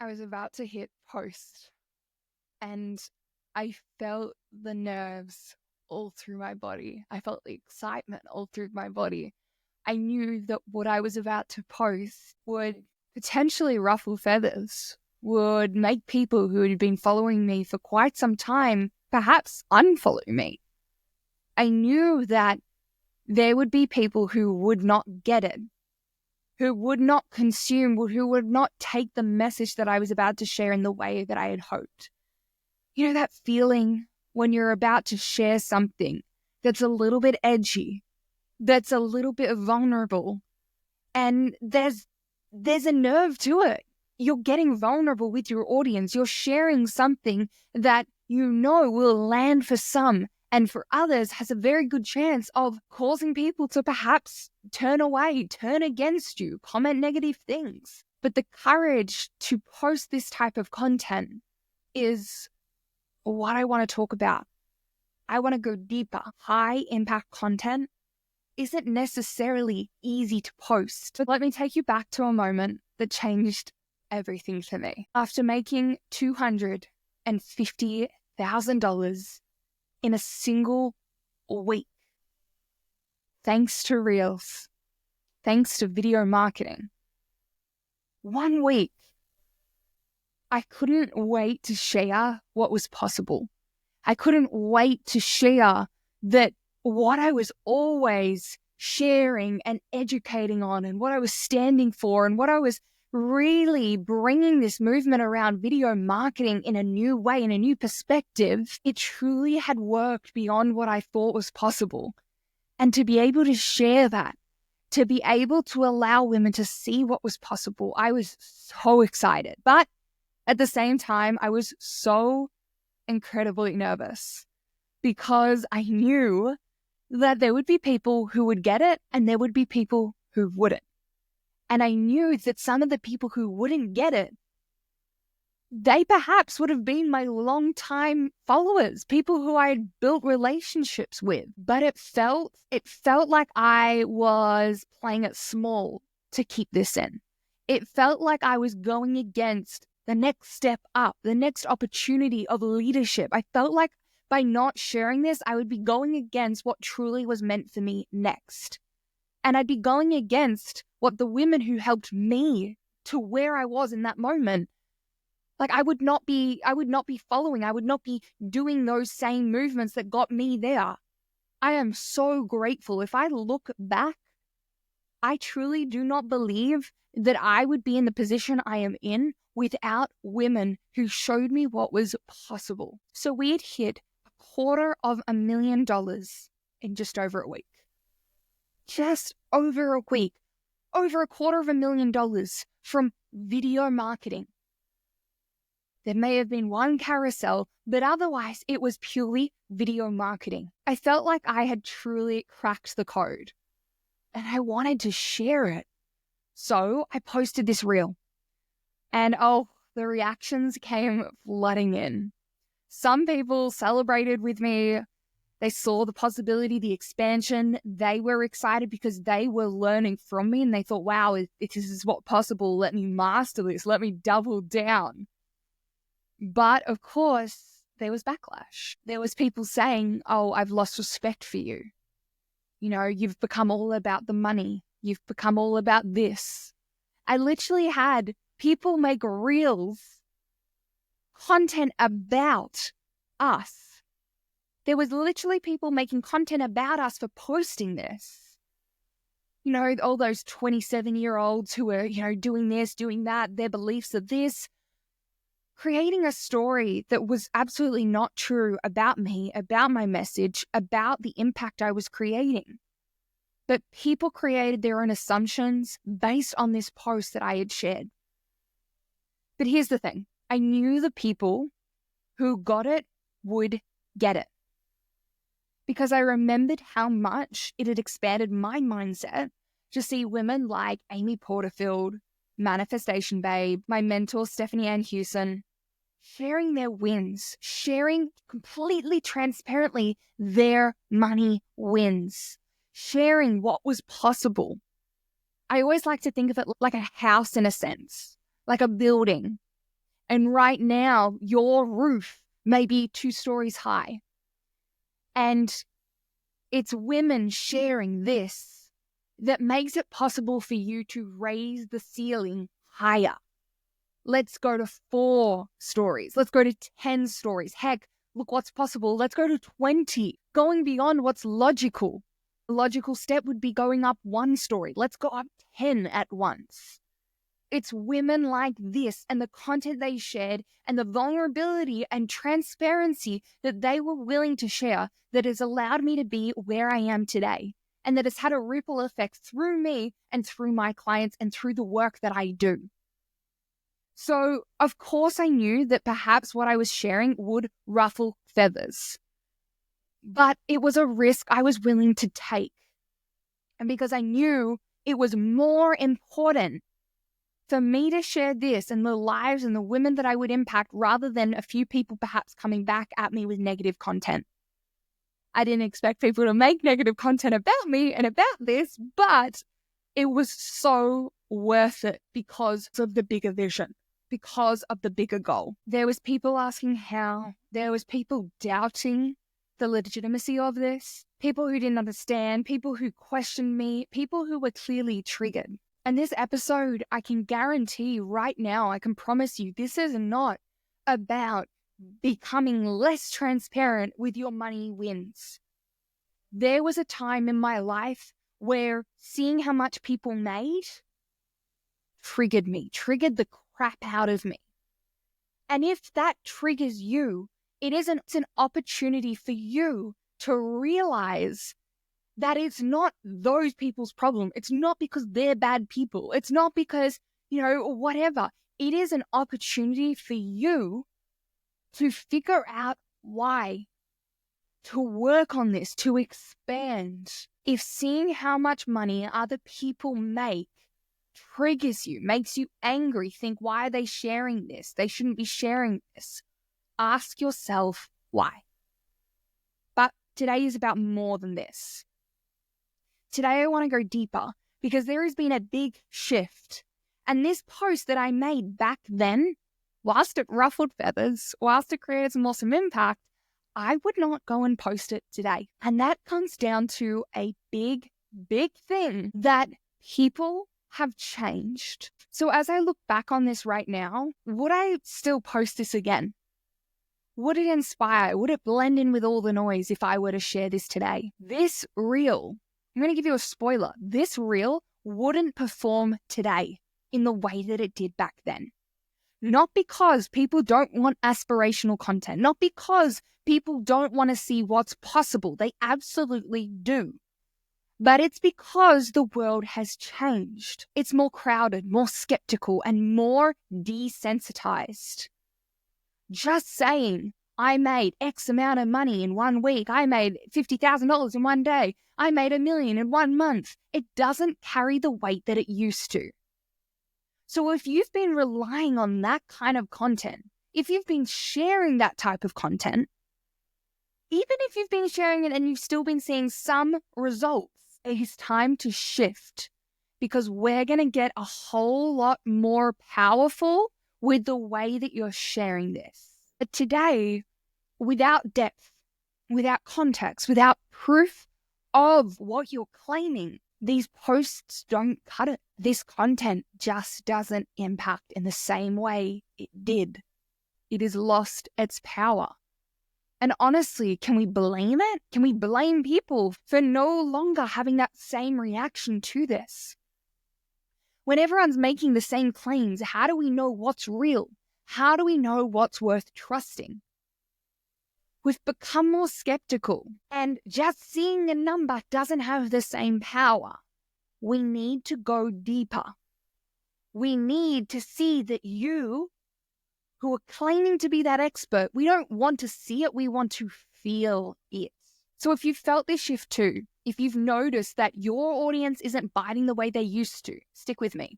was about to hit post and I felt the nerves all through my body. I felt the excitement all through my body. I knew that what I was about to post would potentially ruffle feathers, would make people who had been following me for quite some time perhaps unfollow me. I knew that there would be people who would not get it, who would not consume, who would not take the message that I was about to share in the way that I had hoped. You know that feeling when you're about to share something that's a little bit edgy, that's a little bit vulnerable, and there's a nerve to it. You're getting vulnerable with your audience. You're sharing something that you know will land for some, and for others has a very good chance of causing people to perhaps turn away, turn against you, comment negative things. But the courage to post this type of content is what I want to talk about. I want to go deeper. High impact content isn't necessarily easy to post. But let me take you back to a moment that changed everything for me. After making $250,000 in a single week, thanks to Reels, thanks to video marketing, 1 week, I couldn't wait to share what was possible. I couldn't wait to share that what I was always sharing and educating on and what I was standing for and what I was really bringing this movement around video marketing in a new way, in a new perspective, it truly had worked beyond what I thought was possible. And to be able to share that, to be able to allow women to see what was possible, I was so excited. But at the same time, I was so incredibly nervous because I knew that there would be people who would get it and there would be people who wouldn't. And I knew that some of the people who wouldn't get it, they perhaps would have been my longtime followers, people who I had built relationships with. But it felt like I was playing it small to keep this in. It felt like I was going against the next step up, the next opportunity of leadership. I felt like by not sharing this, I would be going against what truly was meant for me next. And I'd be going against what the women who helped me to where I was in that moment. Like I would not be following, I would not be doing those same movements that got me there. I am so grateful. If I look back, I truly do not believe that I would be in the position I am in without women who showed me what was possible. So we had hit $250,000 in just over a week. Just over a week. Over $250,000 from video marketing. There may have been one carousel, but otherwise it was purely video marketing. I felt like I had truly cracked the code and I wanted to share it. So I posted this reel and the reactions came flooding in. Some people celebrated with me. They saw the possibility, the expansion. They were excited because they were learning from me and they thought, wow, if this is what's possible, let me master this. Let me double down. But of course, there was backlash. There was people saying, oh, I've lost respect for you. You know, you've become all about the money. You've become all about this. I literally had people make reels, content about us. There was literally people making content about us for posting this. You know, all those 27-year-olds who were, doing this, doing that, their beliefs are this, creating a story that was absolutely not true about me, about my message, about the impact I was creating. But people created their own assumptions based on this post that I had shared. But here's the thing. I knew the people who got it would get it. Because I remembered how much it had expanded my mindset to see women like Amy Porterfield, Manifestation Babe, my mentor Stephanie Ann Hewson, sharing their wins, sharing completely transparently their money wins, sharing what was possible. I always like to think of it like a house in a sense, like a building. And right now, your roof may be 2 stories high. And it's women sharing this that makes it possible for you to raise the ceiling higher. Let's go to 4 stories. Let's go to 10 stories. Heck, look what's possible. Let's go to 20, going beyond what's logical. A logical step would be going up 1 story. Let's go up 10 at once. It's women like this and the content they shared and the vulnerability and transparency that they were willing to share that has allowed me to be where I am today, and that has had a ripple effect through me and through my clients and through the work that I do. So, of course, I knew that perhaps what I was sharing would ruffle feathers, but it was a risk I was willing to take. And because I knew it was more important for me to share this and the lives and the women that I would impact rather than a few people perhaps coming back at me with negative content. I didn't expect people to make negative content about me and about this, but it was so worth it because of the bigger vision, because of the bigger goal. There was people asking how, there was people doubting the legitimacy of this, people who didn't understand, people who questioned me, people who were clearly triggered. And this episode, I can guarantee right now, I can promise you, this is not about becoming less transparent with your money wins. There was a time in my life where seeing how much people made triggered me, triggered the crap out of me. And if that triggers you, it's an opportunity for you to realize that it's not those people's problem. It's not because they're bad people. It's not because, whatever. It is an opportunity for you to figure out why, to work on this, to expand. If seeing how much money other people make triggers you, makes you angry, think, why are they sharing this? They shouldn't be sharing this. Ask yourself why. But today is about more than this. Today I want to go deeper because there has been a big shift. And this post that I made back then, whilst it ruffled feathers, whilst it created some awesome impact, I would not go and post it today. And that comes down to a big, big thing that people have changed. So as I look back on this right now, would I still post this again? Would it inspire? Would it blend in with all the noise if I were to share this today? This reel, I'm going to give you a spoiler. This reel wouldn't perform today in the way that it did back then. Not because people don't want aspirational content, not because people don't want to see what's possible. They absolutely do. But it's because the world has changed. It's more crowded, more skeptical, and more desensitized. Just saying, I made X amount of money in 1 week. I made $50,000 in 1 day. I made $1 million in 1 month. It doesn't carry the weight that it used to. So if you've been relying on that kind of content, if you've been sharing that type of content, even if you've been sharing it and you've still been seeing some results, it is time to shift because we're going to get a whole lot more powerful with the way that you're sharing this. But today, without depth, without context, without proof of what you're claiming, these posts don't cut it. This content just doesn't impact in the same way it did. It has lost its power. And honestly, can we blame it? Can we blame people for no longer having that same reaction to this? When everyone's making the same claims, how do we know what's real? How do we know what's worth trusting? We've become more skeptical, and just seeing a number doesn't have the same power. We need to go deeper. We need to see that you, who are claiming to be that expert, we don't want to see it, we want to feel it. So if you've felt this shift too, if you've noticed that your audience isn't biting the way they used to, stick with me.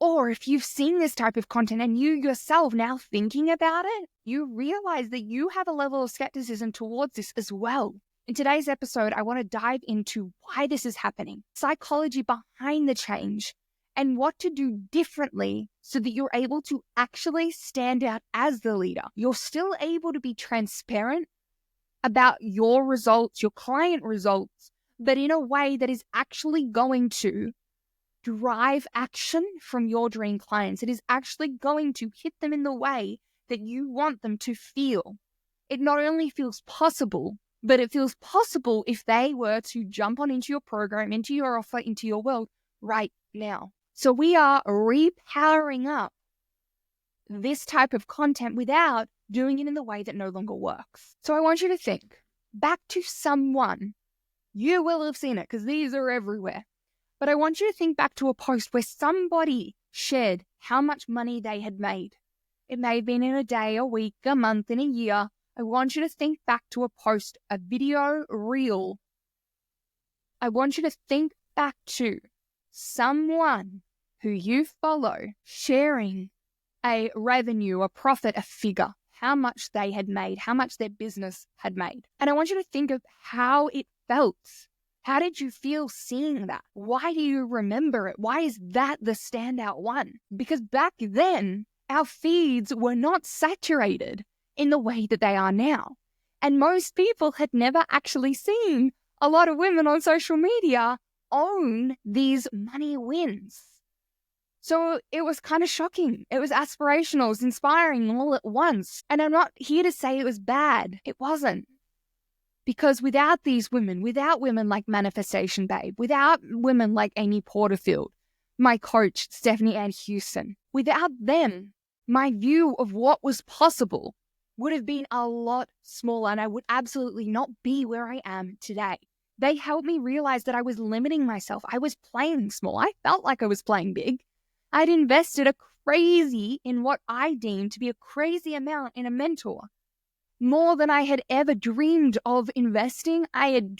Or if you've seen this type of content and you yourself now thinking about it, you realize that you have a level of skepticism towards this as well. In today's episode, I want to dive into why this is happening, psychology behind the change, and what to do differently so that you're able to actually stand out as the leader. You're still able to be transparent about your results, your client results, but in a way that is actually going to drive action from your dream clients. It is actually going to hit them in the way that you want them to feel. It not only feels possible, but it feels possible if they were to jump on into your program, into your offer, into your world right now. So we are repowering up this type of content without doing it in the way that no longer works. So I want you to think back to someone. You will have seen it because these are everywhere. But I want you to think back to a post where somebody shared how much money they had made. It may have been in a day, a week, a month, in a year. I want you to think back to a post, a video, reel. I want you to think back to someone who you follow sharing a revenue, a profit, a figure, how much they had made, how much their business had made. And I want you to think of how it felt. How did you feel seeing that? Why do you remember it? Why is that the standout one? Because back then, our feeds were not saturated in the way that they are now. And most people had never actually seen a lot of women on social media own these money wins. So it was kind of shocking. It was aspirational, it was inspiring all at once. And I'm not here to say it was bad. It wasn't. Because without these women, without women like Manifestation Babe, without women like Amy Porterfield, my coach, Stephanie Ann Houston, without them, my view of what was possible would have been a lot smaller and I would absolutely not be where I am today. They helped me realize that I was limiting myself. I was playing small. I felt like I was playing big. I'd invested a crazy in what I deemed to be a crazy amount in a mentor. More than I had ever dreamed of investing, I had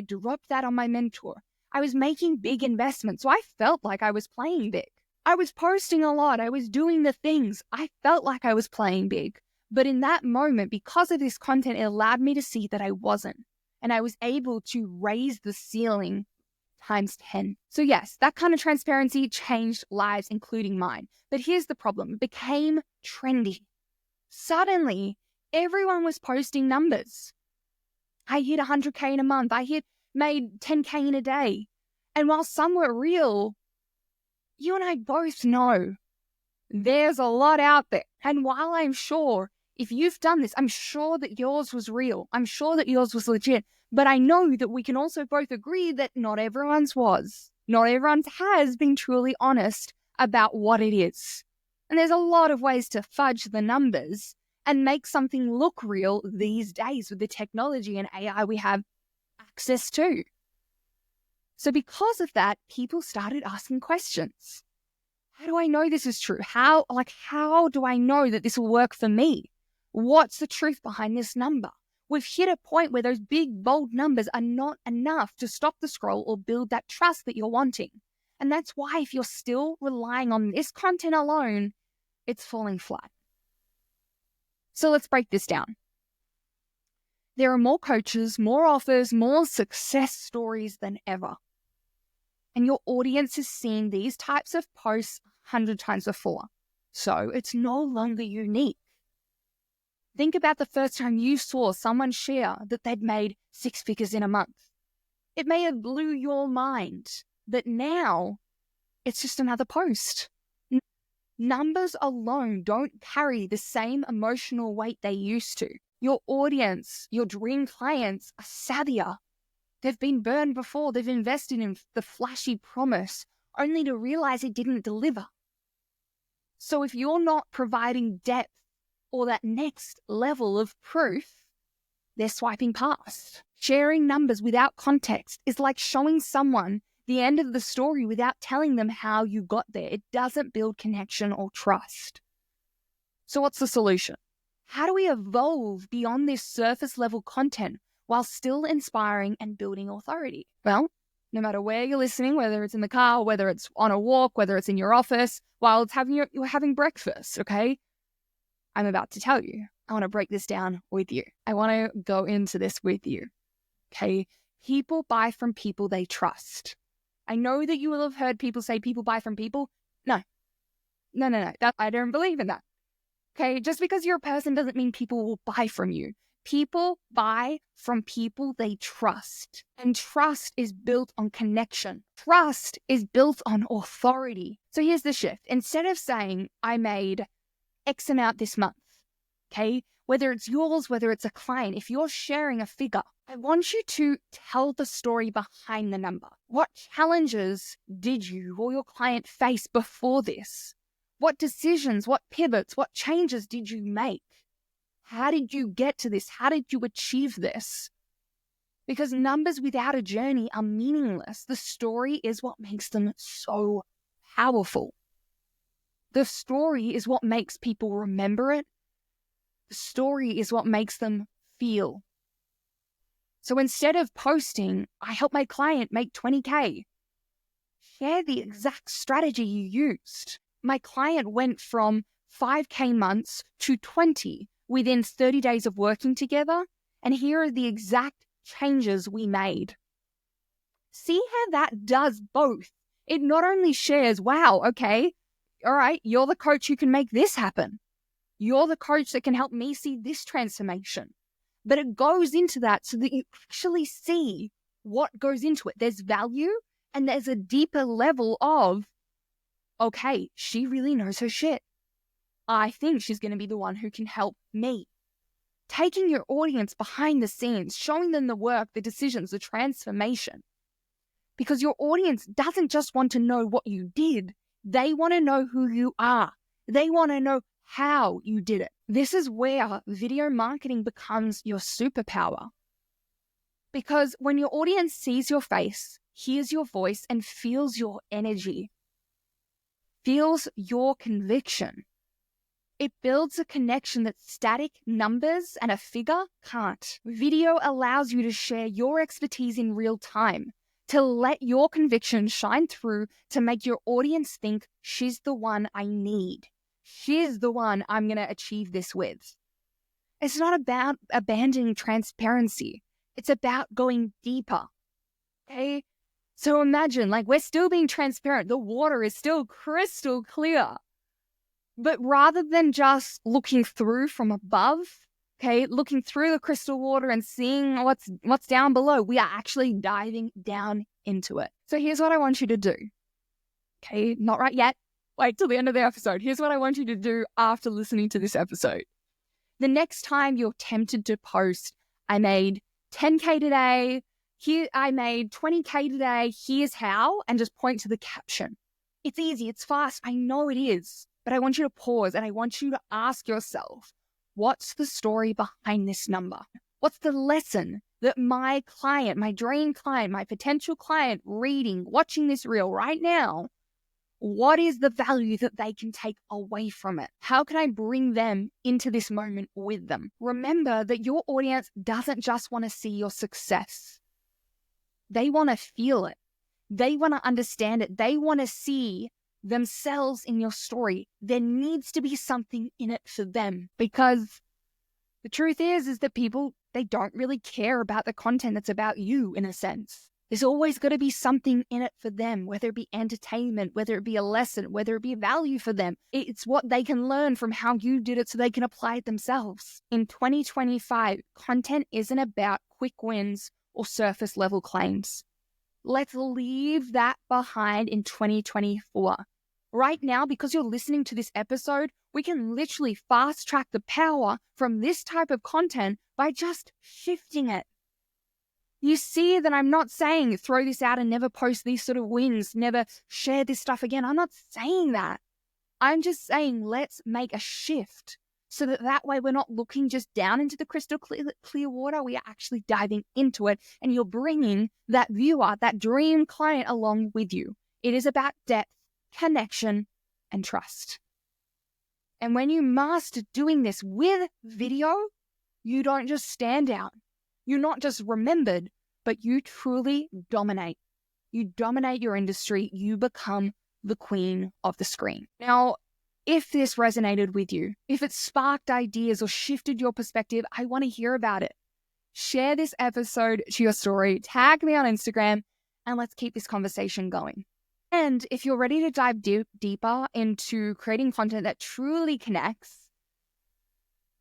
dropped that on my mentor. I was making big investments, so I felt like I was playing big. I was posting a lot. I was doing the things. I felt like I was playing big. But in that moment, because of this content, it allowed me to see that I wasn't. And I was able to raise the ceiling times 10. So yes, that kind of transparency changed lives, including mine. But here's the problem. It became trendy. Suddenly, everyone was posting numbers. I hit 100K in a month. I made 10K in a day. And while some were real, you and I both know there's a lot out there. And while I'm sure if you've done this, I'm sure that yours was real. I'm sure that yours was legit. But I know that we can also both agree that not everyone's was. Not everyone's has been truly honest about what it is. And there's a lot of ways to fudge the numbers and make something look real these days with the technology and AI we have access to. So because of that, people started asking questions. How do I know this is true? How do I know that this will work for me? What's the truth behind this number? We've hit a point where those big, bold numbers are not enough to stop the scroll or build that trust that you're wanting. And that's why if you're still relying on this content alone, it's falling flat. So let's break this down. There are more coaches, more offers, more success stories than ever. And your audience has seen these types of posts 100 times before. So it's no longer unique. Think about the first time you saw someone share that they'd made 6 figures in a month. It may have blew your mind, but now it's just another post. Numbers alone don't carry the same emotional weight they used to. Your audience, your dream clients are savvier. They've been burned before. They've invested in the flashy promise only to realize it didn't deliver. So if you're not providing depth or that next level of proof, they're swiping past. Sharing numbers without context is like showing someone the end of the story without telling them how you got there. It doesn't build connection or trust. So what's the solution? How do we evolve beyond this surface level content while still inspiring and building authority? Well, no matter where you're listening, whether it's in the car, whether it's on a walk, whether it's in your office, while it's you're having breakfast, okay? I'm about to tell you. I want to break this down with you. I want to go into this with you, okay? People buy from people they trust. I know that you will have heard people say people buy from people. No. I don't believe in that. Okay, just because you're a person doesn't mean people will buy from you. People buy from people they trust. And trust is built on connection. Trust is built on authority. So here's the shift. Instead of saying, I made X amount this month, okay, whether it's yours, whether it's a client, if you're sharing a figure, I want you to tell the story behind the number. What challenges did you or your client face before this? What decisions, what pivots, what changes did you make? How did you get to this? How did you achieve this? Because numbers without a journey are meaningless. The story is what makes them so powerful. The story is what makes people remember it. The story is what makes them feel. So instead of posting, I helped my client make 20K, share the exact strategy you used. My client went from 5K months to 20 within 30 days of working together, and here are the exact changes we made. See how that does both. It not only shares, wow, okay, all right, you're the coach who can make this happen. You're the coach that can help me see this transformation. But it goes into that so that you actually see what goes into it. There's value and there's a deeper level of, okay, she really knows her shit. I think she's going to be the one who can help me. Taking your audience behind the scenes, showing them the work, the decisions, the transformation. Because your audience doesn't just want to know what you did. They want to know who you are. They want to know how you did it. This is where video marketing becomes your superpower. Because when your audience sees your face, hears your voice, and feels your energy, feels your conviction, it builds a connection that static numbers and a figure can't. Video allows you to share your expertise in real time, to let your conviction shine through, to make your audience think she's the one I need. She's the one I'm going to achieve this with. It's not about abandoning transparency. It's about going deeper. Okay? So imagine, we're still being transparent. The water is still crystal clear. But rather than just looking through from above, okay, looking through the crystal water and seeing what's down below, we are actually diving down into it. So here's what I want you to do. Okay, not right yet. Wait till the end of the episode. Here's what I want you to do after listening to this episode. The next time you're tempted to post, I made 10K today, here I made 20K today, here's how, and just point to the caption. It's easy, it's fast, I know it is. But I want you to pause and I want you to ask yourself, what's the story behind this number? What's the lesson that my client, my dream client, my potential client reading, watching this reel right now, what is the value that they can take away from it? How can I bring them into this moment with them? Remember that your audience doesn't just want to see your success. They want to feel it. They want to understand it. They want to see themselves in your story. There needs to be something in it for them, because the truth is that people, they don't really care about the content that's about you in a sense. There's always got to be something in it for them, whether it be entertainment, whether it be a lesson, whether it be value for them. It's what they can learn from how you did it so they can apply it themselves. In 2025, content isn't about quick wins or surface level claims. Let's leave that behind in 2024. Right now, because you're listening to this episode, we can literally fast track the power from this type of content by just shifting it. You see that I'm not saying throw this out and never post these sort of wins, never share this stuff again. I'm not saying that. I'm just saying let's make a shift so that way we're not looking just down into the crystal clear water. We are actually diving into it, and you're bringing that viewer, that dream client along with you. It is about depth, connection, and trust. And when you master doing this with video, you don't just stand out. You're not just remembered, but you truly dominate. You dominate your industry. You become the queen of the screen. Now, if this resonated with you, if it sparked ideas or shifted your perspective, I want to hear about it. Share this episode to your story, tag me on Instagram, and let's keep this conversation going. And if you're ready to dive deeper into creating content that truly connects,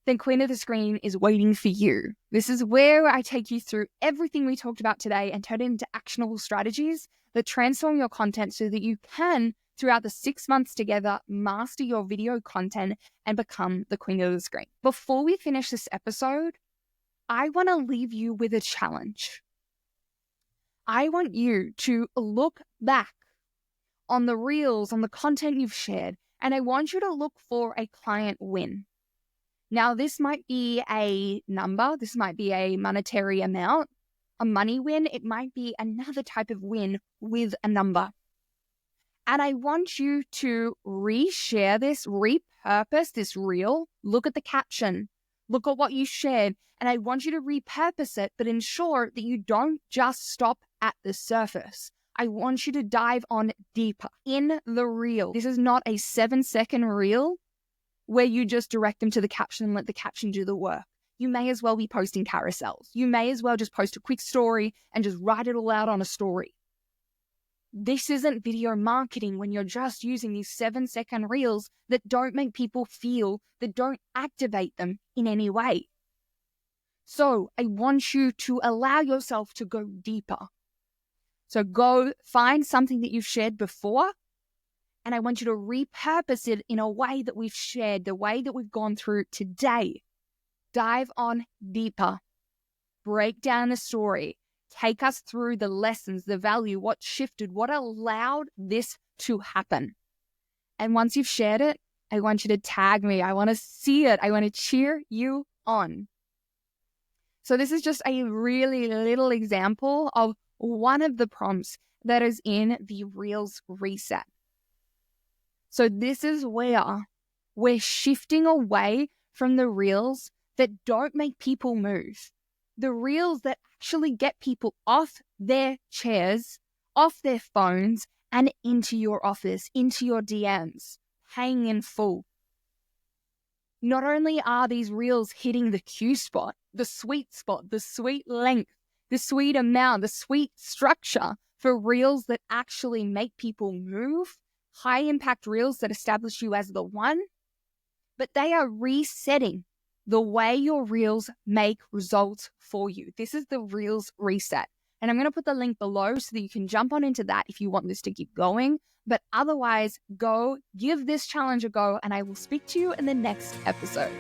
then Queen of the Screen is waiting for you. This is where I take you through everything we talked about today and turn it into actionable strategies that transform your content so that you can, throughout the 6 months together, master your video content and become the Queen of the Screen. Before we finish this episode, I want to leave you with a challenge. I want you to look back on the reels, on the content you've shared, and I want you to look for a client win. Now, this might be a number, this might be a monetary amount, a money win, it might be another type of win with a number. And I want you to reshare this, repurpose this reel, look at the caption, look at what you shared, and I want you to repurpose it, but ensure that you don't just stop at the surface. I want you to dive on deeper in the reel. This is not a 7-second reel where you just direct them to the caption and let the caption do the work. You may as well be posting carousels. You may as well just post a quick story and just write it all out on a story. This isn't video marketing when you're just using these 7-second reels that don't make people feel, that don't activate them in any way. So I want you to allow yourself to go deeper. So go find something that you've shared before, and I want you to repurpose it in a way that we've shared, the way that we've gone through today. Dive on deeper. Break down the story. Take us through the lessons, the value, what shifted, what allowed this to happen. And once you've shared it, I want you to tag me. I want to see it. I want to cheer you on. So this is just a really little example of one of the prompts that is in the Reels Reset. So this is where we're shifting away from the reels that don't make people move. The reels that actually get people off their chairs, off their phones, and into your office, into your DMs, paying in full. Not only are these reels hitting the Q spot, the sweet length, the sweet amount, the sweet structure for reels that actually make people move, high impact reels that establish you as the one, but they are resetting the way your reels make results for you. This is the Reels Reset. And I'm going to put the link below so that you can jump on into that if you want this to keep going. But otherwise, go give this challenge a go, and I will speak to you in the next episode.